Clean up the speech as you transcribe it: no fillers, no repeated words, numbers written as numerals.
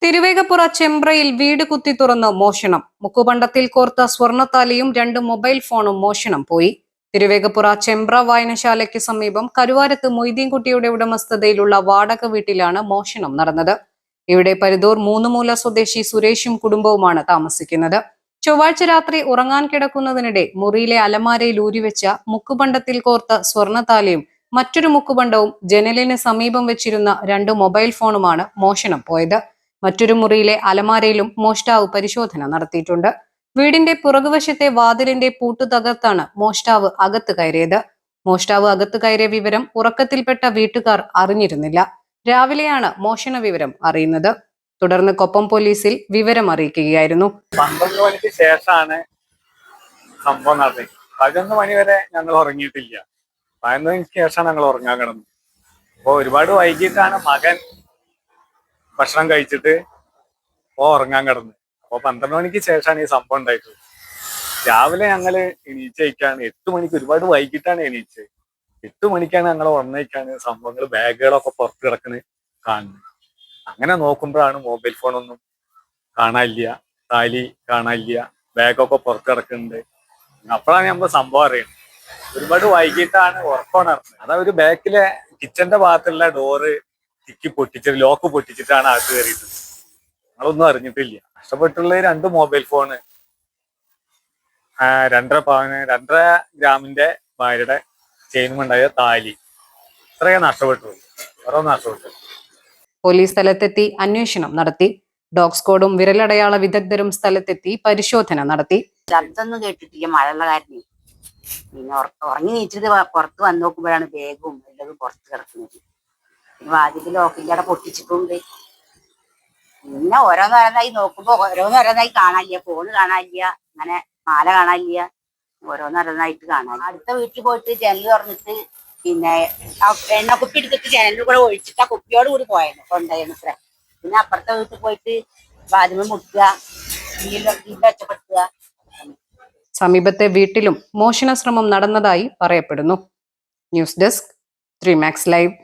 തിരുവേഗപ്പുറ ചെമ്പ്രയിൽ വീട് കുത്തി തുറന്ന് മോഷണം. മുക്കുപണ്ടത്തിൽ കോർത്ത സ്വർണത്താലിയും 2 മൊബൈൽ ഫോണും മോഷണം പോയി. തിരുവേഗപ്പുറ ചെമ്പ്ര വായനശാലയ്ക്ക് സമീപം കരുവാരത്ത് മൊയ്തീൻകുട്ടിയുടെ ഉടമസ്ഥതയിലുള്ള വാടക വീട്ടിലാണ് മോഷണം നടന്നത്. ഇവിടെ പരിതൂർ മൂന്നുമൂല സ്വദേശി സുരേഷും കുടുംബവുമാണ് താമസിക്കുന്നത്. ചൊവ്വാഴ്ച രാത്രി ഉറങ്ങാൻ കിടക്കുന്നതിനിടെ മുറിയിലെ അലമാരയിൽ ഊരിവെച്ച മുക്കുപണ്ടത്തിൽ കോർത്ത സ്വർണത്താലിയും മറ്റൊരു മുക്കുപണ്ടവും ജനലിന് സമീപം വെച്ചിരുന്ന 2 മൊബൈൽ ഫോണുമാണ് മോഷണം പോയത്. മറ്റൊരു മുറിയിലെ അലമാരയിലും മോഷ്ടാവ് പരിശോധന നടത്തിയിട്ടുണ്ട്. വീടിന്റെ പുറകുവശത്തെ വാതിലിന്റെ പൂട്ട് തകർത്താണ് മോഷ്ടാവ് അകത്ത് കയറിയത്. മോഷ്ടാവ് അകത്ത് കയറിയ വിവരം ഉറക്കത്തിൽപ്പെട്ട വീട്ടുകാർ അറിഞ്ഞിരുന്നില്ല. രാവിലെയാണ് മോഷണ വിവരം അറിയുന്നത്. തുടർന്ന് കൊപ്പം പോലീസിൽ വിവരം അറിയിക്കുകയായിരുന്നു. 12 മണിക്ക് ശേഷമാണ് സംഭവം നടന്നത്. 11 മണി വരെ ഞങ്ങൾ ഉറങ്ങിയിട്ടില്ല. 11 മണിക്ക് ശേഷമാണ് ഞങ്ങൾ ഉറങ്ങാൻ കിടന്നത്. അപ്പോൾ ഒരുപാട് വൈകിട്ടാണ് മകൻ ഭക്ഷണം കഴിച്ചിട്ട് ഉറങ്ങാൻ കിടന്നത്. അപ്പോൾ 12 മണിക്ക് ശേഷമാണ് ഈ സംഭവം ഉണ്ടായിട്ടുള്ളത്. രാവിലെ ഞങ്ങൾ എണീച്ചേക്കാണ് 8 മണിക്ക്, ഒരുപാട് വൈകിട്ടാണ് എണീച്ചത്. 8 മണിക്കാണ് ഞങ്ങൾ ഉറങ്ങേക്കാണ് സംഭവങ്ങൾ, ബാഗുകളൊക്കെ പുറത്ത് കിടക്കുന്നത് കാണുന്നത്. അങ്ങനെ നോക്കുമ്പോഴാണ് മൊബൈൽ ഫോണൊന്നും കാണാനില്ല, താലി കാണാനില്ല, ബാഗൊക്കെ പുറത്ത് കിടക്കുന്നുണ്ട്. അപ്പോഴാണ് നമ്മൾ സംഭവം അറിയുന്നത്. ഒരുപാട് വൈകിട്ടാണ് ഉറക്കമുണർന്നത്. അതാ ഒരു ബാക്കിലെ കിച്ചന്റെ ഭാഗത്തുള്ള ഡോറ് ലോക്ക് പൊട്ടിച്ചിട്ടാണ് അകത്ത് കയറിയിട്ട്. ഞങ്ങളൊന്നും അറിഞ്ഞിട്ടില്ല. നഷ്ടപ്പെട്ടുള്ള 2 മൊബൈൽ ഫോണ്, 2.5 പവന്, 2.5 ഗ്രാമിന്റെ ഭാര്യയുടെ ചെയിനുമുണ്ടായ താലി, ഇത്രയും നഷ്ടപ്പെട്ടുള്ളൂ. ഓരോ നഷ്ടപ്പെട്ടു. പോലീസ് സ്ഥലത്തെത്തി അന്വേഷണം നടത്തി. ഡോഗ് സ്ക്വാഡും വിരലടയാള വിദഗ്ധരും സ്ഥലത്തെത്തി പരിശോധന നടത്തി. ശബ്ദമൊന്നും കേട്ടിട്ടില്ല, മഴയുള്ള കാരണം. പിന്നെ ഉറങ്ങി നീച്ചിട്ട് പുറത്ത് വന്ന് നോക്കുമ്പോഴാണ് ബാഗും എല്ലാം പുറത്ത് കിടക്കുന്നത്. വാതിൽ ലോക്കിന്റെ അവിടെ പൊട്ടിച്ചിട്ടുണ്ട്. പിന്നെ ഓരോന്നോരോന്നായി നോക്കുമ്പോ ഓരോന്നോരോന്നായി കാണാനില്ല. ഫോണ് കാണാനില്ല, അങ്ങനെ മാല കാണാനില്ല, ഓരോന്നോരോന്നായിട്ട് കാണാൻ. അടുത്ത വീട്ടിൽ പോയിട്ട് ജനൽ തുറന്നിട്ട് പിന്നെ എണ്ണ കുപ്പി എടുത്തിട്ട് ജനലിൽ കൂടെ ഒഴിച്ചിട്ട് ആ കുപ്പിയോട് കൂടി പോയായിരുന്നു കൊണ്ടുപോയിരുന്നത്ര. പിന്നെ അപ്പുറത്തെ വീട്ടിൽ പോയിട്ട് വാതിമ മുട്ടുക, ഒച്ചപ്പെടുത്തുക. സമീപത്തെ വീട്ടിലും മോഷണ ശ്രമം നടന്നതായി പറയപ്പെടുന്നു. News desk 3 Max Live.